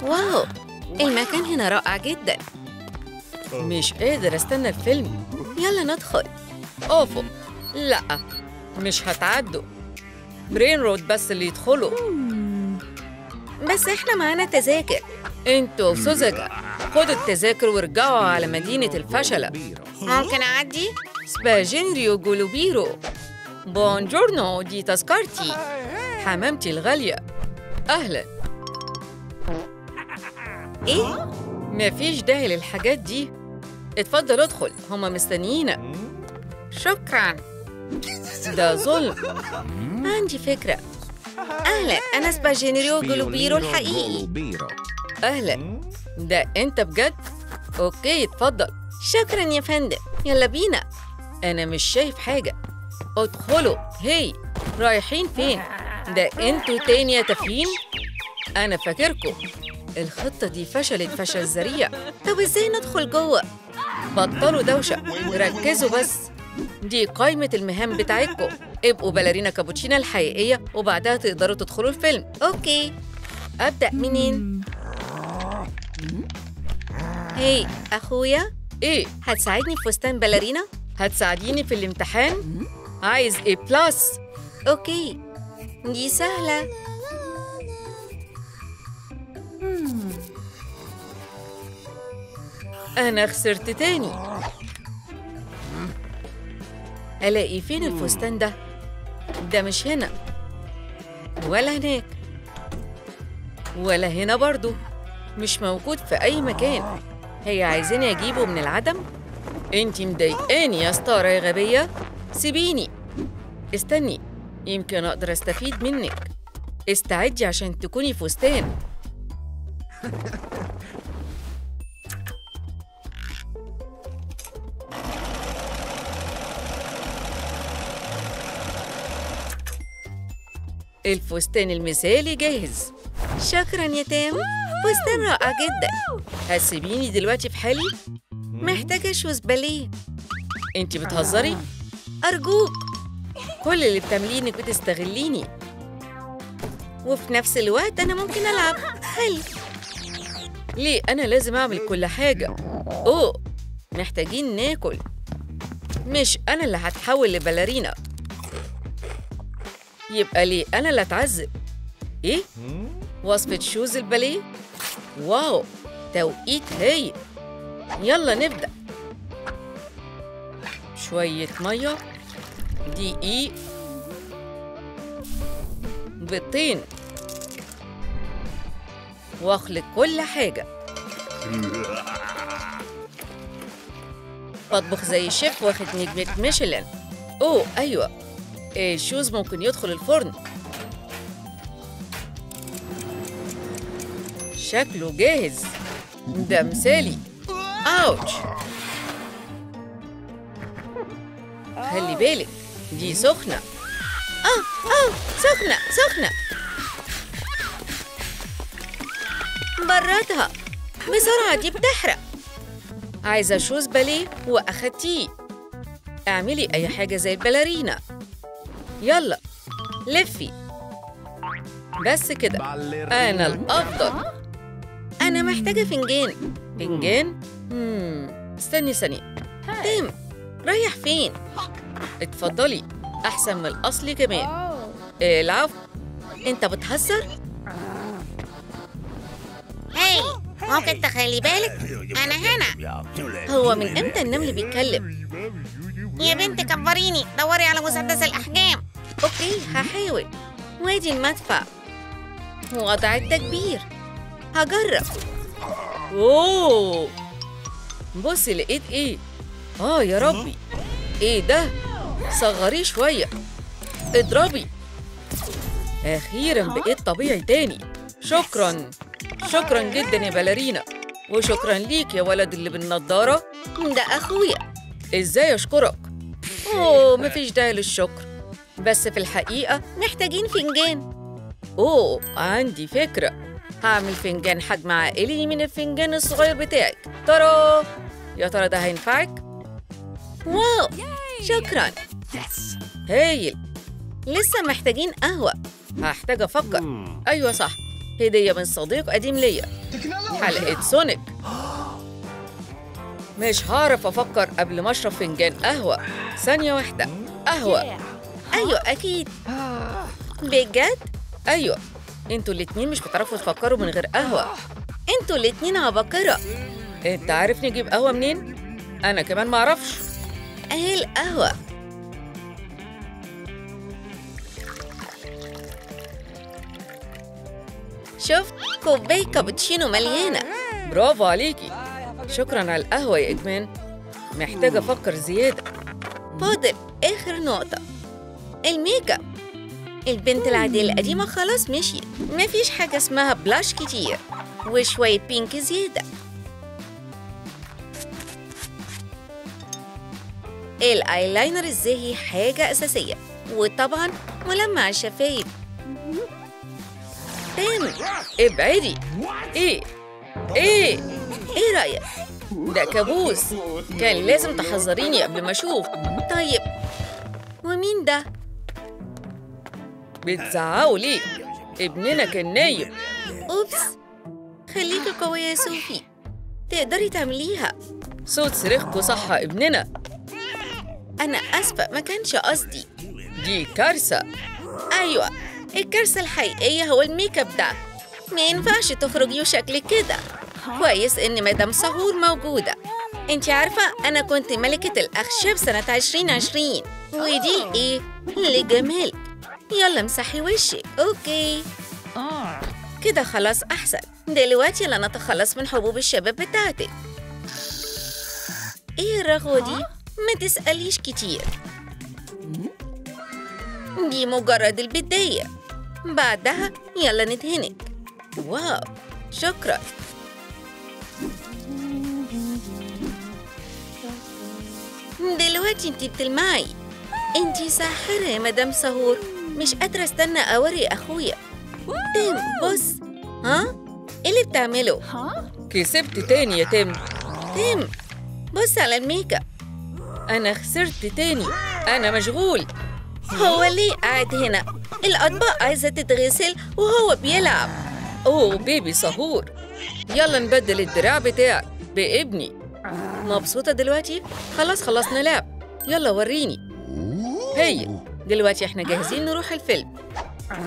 واو، المكان هنا رائع جدا. مش قادر استنى الفيلم. يلا ندخل. اوفو، لا مش هتعدوا. برين رود بس اللي يدخلوا. بس احنا معانا تذاكر. انتوا سوزجة، خدوا التذاكر وارجعوا على مدينة الفشلة. ممكن اعدي؟ سباجينريو جولوبيرو. بونجورنو، دي تذكرتي. حمامتي الغالية، أهلاً. إيه؟ مفيش داعي للحاجات دي. اتفضل ادخل، هما مستنيينك. شكراً. ده ظلم. عندي فكرة. أهلاً، أنا سباجينريو جولوبيرو الحقيقي. أهلاً، ده أنت بجد؟ أوكي، اتفضل. شكراً يا فندم، يلا بينا. أنا مش شايف حاجة. ادخلوا. هي، رايحين فين؟ ده انتوا تاني يا تفهيم؟ أنا فاكركم. الخطة دي فشلت فشل ذريع. طب ازاي ندخل جوه؟ بطلوا دوشة، ركزوا بس. دي قائمة المهام بتاعتكم. ابقوا باليرينا كابوتشينا الحقيقية وبعدها تقدروا تدخلوا الفيلم. أوكي، أبدأ منين؟ هي أخويا، إيه؟ هتساعدني في فستان باليرينا؟ هتساعديني في الامتحان؟ عايز A+. أوكي، دي سهلة. أنا خسرت تاني. ألاقي فين الفستان ده؟ ده مش هنا ولا هناك ولا هنا برضو. مش موجود في أي مكان. هي عايزيني أجيبه من العدم؟ انتي مضايقاني يا ستارة يا غبية. سيبيني. استني، يمكن أقدر أستفيد منك. استعدي عشان تكوني فستان. الفستان المثالي جاهز. شكراً يا تام، فستان رائع جداً. هتسيبيني دلوقتي في حالي؟ محتاجة شوز باليه. انتي بتهزري؟ أرجوك، كل اللي بتعمليه إنك بتستغليني، وفي نفس الوقت أنا ممكن ألعب. حلو. ليه أنا لازم أعمل كل حاجة؟ أوه، محتاجين ناكل. مش أنا اللي هتحول لباليرينا. يبقى ليه أنا اللي أتعذب؟ إيه؟ وصفة شوز الباليه؟ واو، توقيت هايل. يلا نبدأ. شوية مية، دقيق، بيضتين، واخلط كل حاجة. بطبخ زي شيف واخد نجمة ميشلان. أوه أيوة، الشوز ممكن يدخل الفرن. شكله جاهز. ده مثالي. أوتش، خلي بالك دي سخنة. سخنة سخنة. بردها بسرعة، دي بتحرق. عايزة شوز باليه وأخدتيه. اعملي أي حاجة زي الباليرينا. يلا لفي. بس كده، أنا الأفضل. أنا محتاجة فنجان. فنجان؟ استني ثانية. تيم، رايح فين؟ اتفضلي، أحسن من الأصلي كمان. العفو. أنت بتهزر؟ هاي، ممكن تخلي بالك؟ أنا هنا. هو من إمتى النمل بيتكلم؟ يا بنت كبريني، دوري على مسدس الأحجام. أوكي، هحاول. وادي المدفع، وضع التكبير. هجرب. أوه، بصي لقيت إيه؟ يا ربي، إيه ده؟ صغريه شوية. اضربي. أخيراً بقيت طبيعي تاني. شكراً، شكراً جداً يا باليرينا. وشكراً ليك يا ولد اللي بالنضارة. ده أخويا. إزاي أشكرك؟ أوه، مفيش داعي للشكر. بس في الحقيقة محتاجين فنجان. أوه، عندي فكرة. هعمل فنجان حجم عائلي من الفنجان الصغير بتاعك. ترى يا ترى ده هينفعك؟ واو، شكراً. هايل. لسه محتاجين قهوة. هحتاج أفكر. أيوة صح، هدية من صديق قديم ليا، حلقة سونيك. مش هعرف أفكر قبل ما أشرب فنجان قهوة. ثانية واحدة. قهوة. أيوة أكيد. بجد؟ أيوة. انتوا الاتنين مش بتعرفوا تفكروا من غير قهوة. انتوا الاتنين عباقرة. انت عارف نجيب قهوة منين؟ أنا كمان معرفش. أهي القهوة. شفت؟ كوباية كابتشينو مليانة. برافو عليكي. شكراً على القهوة يا إجمان. محتاجة أفكر زيادة. فاضل آخر نقطة، الميك اب. البنت العادية القديمة خلاص مشيت، مفيش حاجة اسمها بلاش كتير وشوية بينك زيادة. الايلاينر الزاهي حاجة أساسية، وطبعاً ملمع الشفايف. تم. ابعدي. ايه رأيك؟ ده كابوس، كان لازم تحذريني قبل ما اشوف. طيب ومين ده؟ بتزعقوا ليه؟ ابننا كان نايم. اوبس، خليكي قوية يا صوفي، تقدري تعمليها. صوت صريخكوا صح ابننا. انا اسفة، ما كانش قصدي. دي كارثة. ايوه، الكارثة الحقيقية هو الميك اب ده. ما ينفعش تخرجي وشكلك كده. كويس إن مدام سهور موجودة. انتي عارفة أنا كنت ملكة الأخشاب سنة 2020، ودي لإيه؟ لجمالك. يلا امسحي وشك. أوكي كده خلاص أحسن. دلوقتي يلا نتخلص من حبوب الشباب بتاعتك. إيه الرغوة دي؟ ما تسأليش كتير، دي مجرد البداية. بعدها يلا ندهنك. واو، شكرا. دلوقتي انتي بتلمعي. انتي ساحرة يا مدام سهور، مش قادرة استنى اوري اخويا. تيم بص. ها؟ ايه اللي بتعمله؟ كسبت تاني يا تيم. تيم بص على الميك اب. انا خسرت تاني، انا مشغول. هو ليه قاعد هنا؟ الأطباق عايزة تتغسل وهو بيلعب. أوه بيبي سهور، يلا نبدل الدراع بتاعك بابني. مبسوطة دلوقتي؟ خلاص خلصنا لعب، يلا وريني. هي دلوقتي احنا جاهزين نروح الفيلم.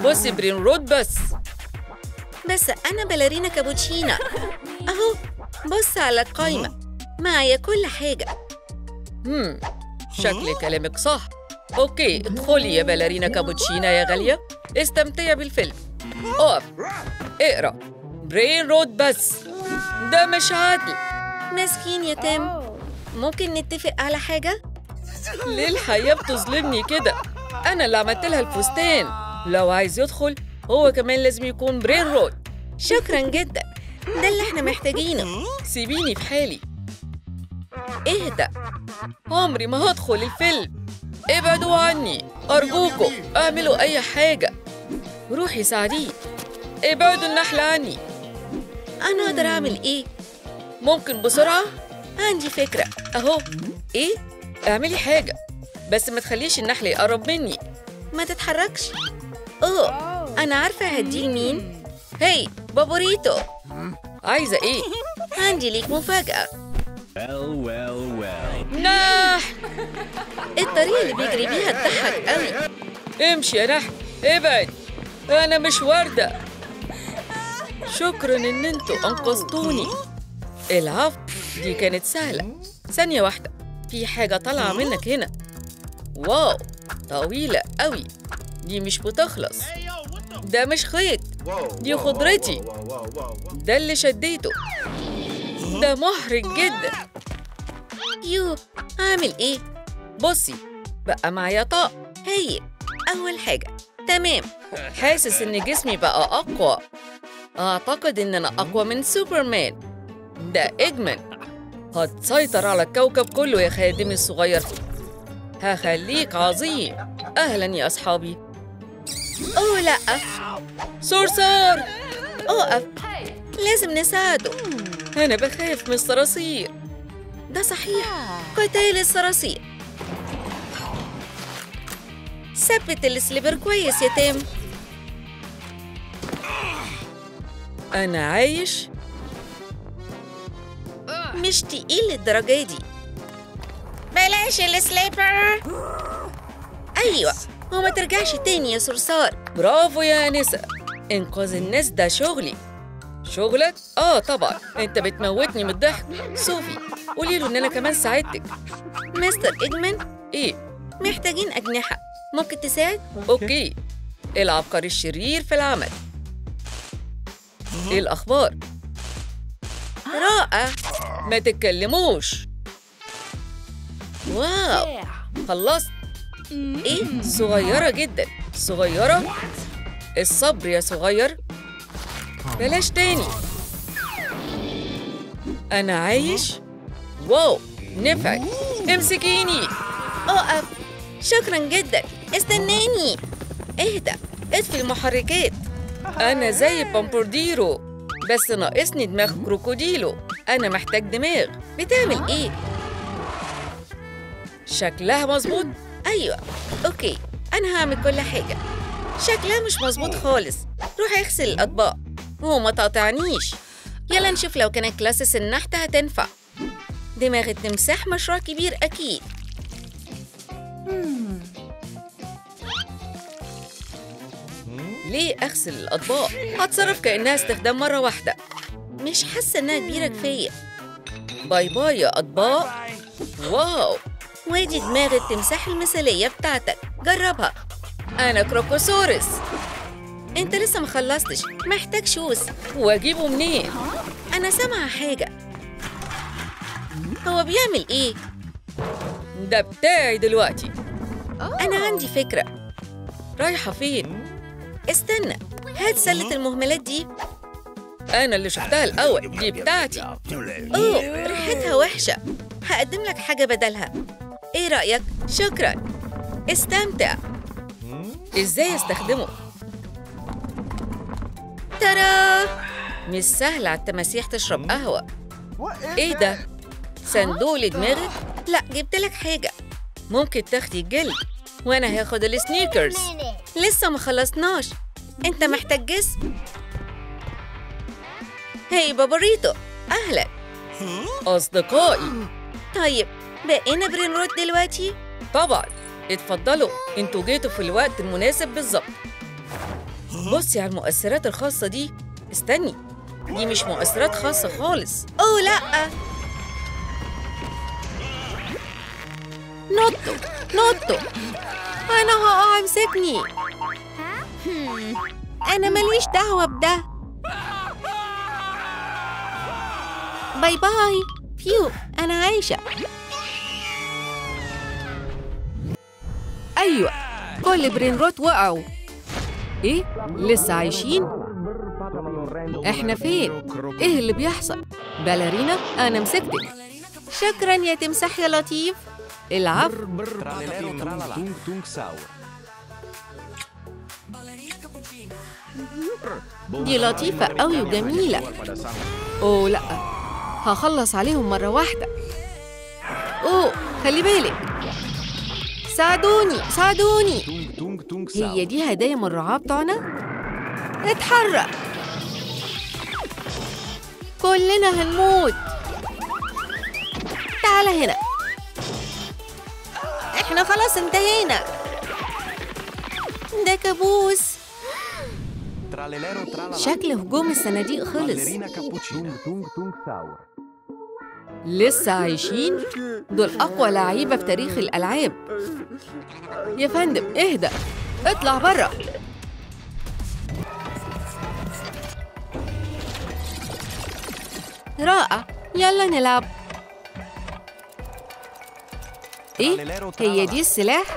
بصي برين رود بس أنا باليرينا كابوتشينا أهو. بص على القايمة، معايا كل حاجة. شكل كلامك صح. أوكي ادخلي يا باليرينا كابوتشينا يا غالية، استمتعي بالفيلم. اقف اقرأ برين رود ده مش عادل. مسكين يا تيم، ممكن نتفق على حاجة؟ ليه الحياة بتظلمني كده؟ أنا اللي عملت لها الفستان. لو عايز يدخل هو كمان لازم يكون برين رود. شكراً جداً، ده اللي احنا محتاجينه. سيبيني في حالي. اهدى، عمري ما هدخل الفيلم. ابعدوا عني أرجوكم، اعملوا أي حاجة. روحي ساعديه. ابعدوا النحل عني. أنا أقدر أعمل إيه؟ ممكن بسرعة؟ عندي فكرة أهو. إيه؟ اعملي حاجة، بس ما تخليش النحل يقرب مني. ما تتحركش. أوه أنا عارفة هديه لمين. هاي بابوريتو، عايزة إيه؟ عندي ليك مفاجأة. نحل. الطريقة اللي بيجري بيها تضحك قوي. امشي يا نحل، ابعد، أنا مش وردة. شكراً إن انتوا أنقذتوني. العفو، دي كانت سهلة. ثانية واحدة، في حاجة طالعة منك هنا. واو، طويلة قوي، دي مش بتخلص. ده مش خيط، دي خضرتي. ده اللي شديته. ده محرج جدا. يو، أعمل إيه؟ بصي بقى معايا طاق. هي أول حاجة تمام. حاسس إن جسمي بقى أقوى. أعتقد إن أنا أقوى من سوبرمان. ده إجمان، هتسيطر على الكوكب كله يا خادمي الصغير. هخليك عظيم. أهلاً يا أصحابي. أوه لأ، صرصار أقف، لازم نساعده. أنا بخاف من الصراصير. ده صحيح، قتال الصراصير. ثبت السليبر كويس يا تيم. أنا عايش؟ مش تقيل للدرجة دي. بلاش السليبر. أيوة، وما ترجعش تاني يا صرصار. برافو يا أنسة، إنقاذ الناس ده شغلي. شغلك؟ طبعا، أنت بتموتني من الضحك. صوفي، قولي له إن أنا كمان ساعدتك. مستر إجمن؟ إيه؟ محتاجين أجنحة، ممكن تساعد؟ أوكي. العبقري الشرير في العمل. إيه الأخبار؟ رائع. ما تتكلموش. واو، خلصت. إيه؟ صغيرة جدا. صغيرة؟ الصبر يا صغير. بلاش تاني. أنا عايش؟ واو، نفعت. امسكيني. أقف. شكراً جداً. استناني. اهدى، اطفي المحركات. أنا زي بامبرديرو، بس ناقصني دماغ كروكوديلو. أنا محتاج دماغ. بتعمل إيه؟ شكلها مظبوط؟ أيوة، أوكي، أنا هعمل كل حاجة. شكلها مش مظبوط خالص. روح اغسل الأطباق وما تقطعنيش. يلا نشوف لو كانت كلاسس النحت هتنفع. دماغ التمساح مشروع كبير أكيد. ليه أغسل الأطباق؟ هتصرف كأنها استخدام مرة واحدة. مش حاسة إنها كبيرة كفاية. باي باي يا أطباق. واو، وادي دماغ التمساح المثالية بتاعتك. جربها. أنا كروكوسورس. أنت لسه مخلصتش، محتاج شوز. وأجيبه منين؟ أنا سامعة حاجة. هو بيعمل إيه؟ ده بتاعي دلوقتي. أنا عندي فكرة. رايحة فين؟ استنى، هات سلة المهملات دي. أنا اللي شفتها الأول، دي بتاعتي. أوه، ريحتها وحشة. هقدم لك حاجة بدلها. إيه رأيك؟ شكراً. استمتع. إزاي أستخدمه؟ ترى مش سهل على التماسيح تشرب قهوة. إيه ده؟ صندوق لدماغك؟ لا، جبت لك حاجة. ممكن تاخدي الجلد وأنا هاخد السنيكرز. لسه ما خلصناش. أنت محتاج جسم؟ هاي بابوريتو، أهلا. أصدقائي. طيب، بقينا برينروت دلوقتي؟ طبعا، اتفضلوا، انتوا جيتوا في الوقت المناسب بالظبط. بصي على المؤثرات الخاصة دي. استني، دي مش مؤثرات خاصة خالص. أوه لأ. نطوا. أنا هقع، امسكني. أنا ماليش دعوة بده. باي باي. فيو، أنا عايشة. أيوة، كل برينروت وقعوا. إيه؟ لسه عايشين؟ إحنا فين؟ إيه اللي بيحصل؟ باليرينا، أنا مسكتك. شكراً يا تمساح يا لطيف. العفو. دي لطيفة قوي وجميلة. أوه لأ، هخلص عليهم مرة واحدة. أوه، خلي بالك. ساعدوني. هي دي هدايا من الرعاة بتوعنا؟ اتحرك. كلنا هنموت. تعال هنا. احنا خلاص انتهينا. ده كابوس. شكل هجوم الصناديق خلص. لسه عايشين؟ دول أقوى لعيبة في تاريخ الألعاب. يا فندم اهدأ، اطلع برا. رائع، يلا نلعب. ايه؟ هي دي السلاح؟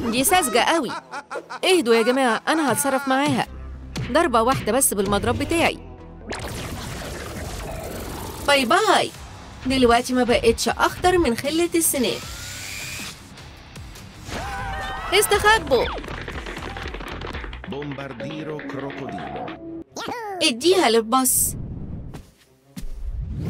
دي ساذجة قوي. اهدوا يا جماعة، أنا هتصرف معاها. ضربة واحدة بس بالمضرب بتاعي. باي باي. دلوقتي ما بقتش أخطر من خلة السنان. استخبوا. بومبارديرو كروكوديلو. اديها للباص.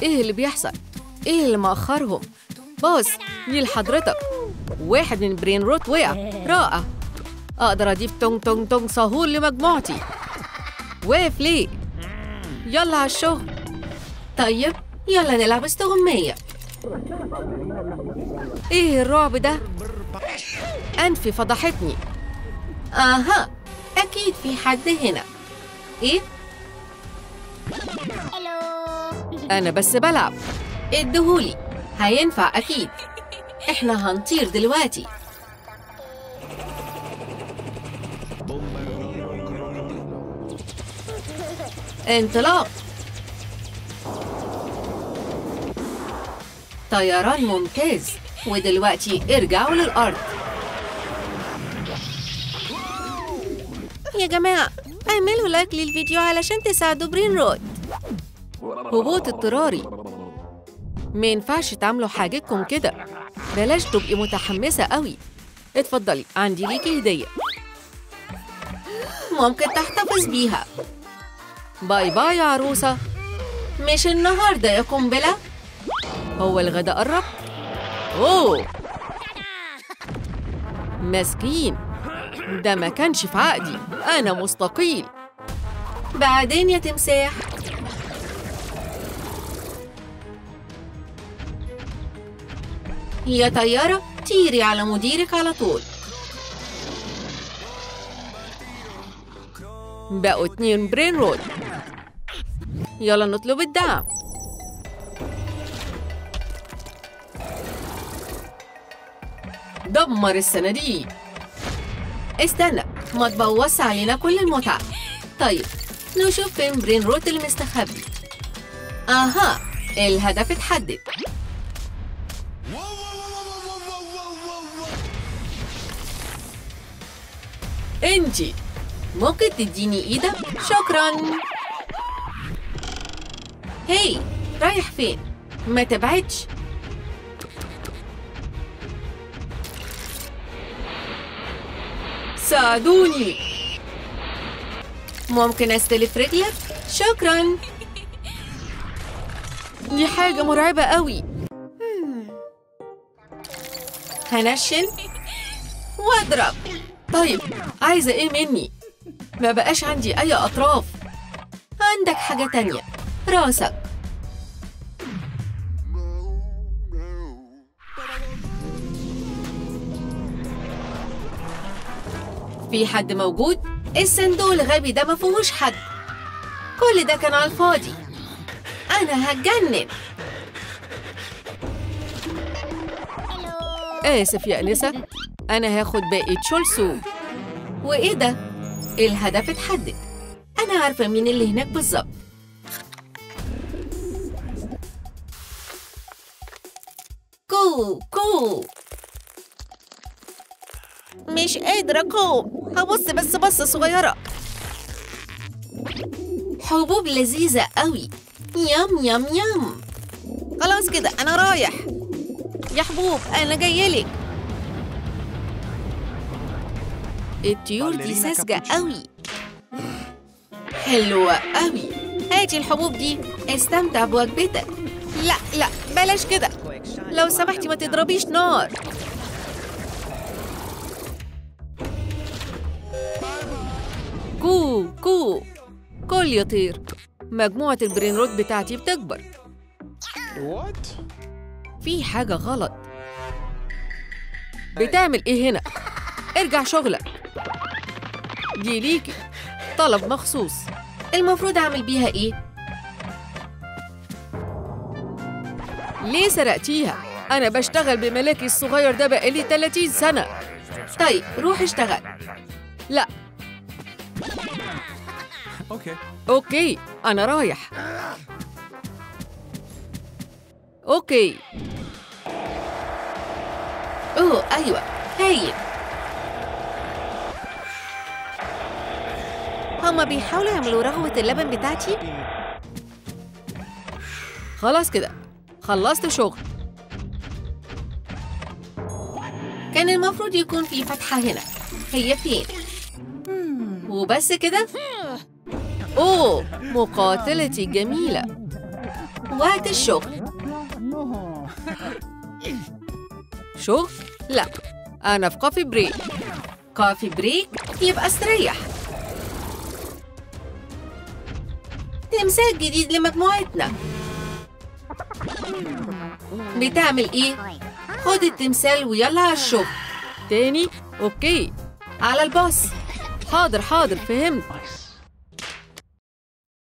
ايه اللي بيحصل؟ ايه اللي مأخرهم؟ باص، دي لحضرتك. واحد من برينروت وقع. رائع. أقدر أضيف تونج تونج تونج صهور لمجموعتي. واقف ليه؟ يلا على الشغل. طيب يلا نلعب استغماية. ايه الرعب ده؟ أنفي فضحتني. اها، اكيد في حد هنا. ايه؟ انا بس بلعب. ادهولي، هينفع اكيد. احنا هنطير دلوقتي. انطلاق. طيران ممتاز. ودلوقتي ارجعوا للأرض. يا جماعة اعملوا لايك للفيديو علشان تساعدوا برين رود. هبوط اضطراري. ما ينفعش تعملوا حاجتكم كده. بلاش تبقي متحمسة قوي. اتفضلي، عندي ليكي هدية. ممكن تحتفظ بيها. باي باي يا عروسة. مش النهاردة يا قنبلة. هو الغدا قرب؟ أوه مسكين، ده ما كانش في عقدي. أنا مستقيل. بعدين يا تمساح. يا طيارة طيري على مديرك على طول. بقوا 2 برين رود. يلا نطلب الدعم. دمر الصناديق. استنى، ما تبوظش علينا كل المتعة. طيب نشوف فين برين رود المستخبي. اها، الهدف اتحدد. انتي ممكن تديني ايدك؟ شكرا. هاي، رايح فين؟ ما تبعدش. ساعدوني. ممكن استلف رجلك؟ شكرا. دي حاجة مرعبة قوي. هنشن واضرب. طيب عايزة ايه مني؟ ما بقاش عندي اي اطراف. عندك حاجة تانية؟ راسك. في حد موجود؟ الصندوق الغبي ده ما فيهوش حد. كل ده كان على الفاضي. انا هتجنن. آسف يا أنسة، أنا هاخد باقي تشولسو. وإيه ده؟ الهدف اتحدد. أنا عارفة مين اللي هناك بالظبط. كو مش قادرة هبص بس بصة صغيرة. حبوب لذيذة قوي. يم يم يم. خلاص كده أنا رايح. يا حبوب أنا جايلك. الطيور دي ساذجة قوي. حلوة قوي. هاتي الحبوب دي. استمتع بوجبتك. لا بلاش كده. لو سمحتي ما تضربيش نار. كو كل يطير. مجموعة البرين رود بتاعتي بتكبر. في حاجة غلط. بتعمل ايه هنا؟ ارجع شغلك. دي ليكي، طلب مخصوص. المفروض اعمل بيها ايه؟ ليه سرقتيها؟ انا بشتغل بملاكي الصغير ده بقالي 30 سنة. طيب روح اشتغل. لا. اوكي انا رايح. اوكي. اوه ايوه هايل. هما بيحاولوا يعملوا رغوة اللبن بتاعتي. خلاص كده خلصت شغل. كان المفروض يكون في فتحة هنا. هي فين؟ وبس كده؟ اوه مقاتلتي جميلة. وقت الشغل. شغل؟ لا أنا في كوفي بريك. كوفي بريك؟ يبقى استريح. تمثال جديد لمجموعتنا. بتعمل ايه؟ خد التمثال ويلا على الشغل. تاني؟ اوكي، على الباص. حاضر فهمت.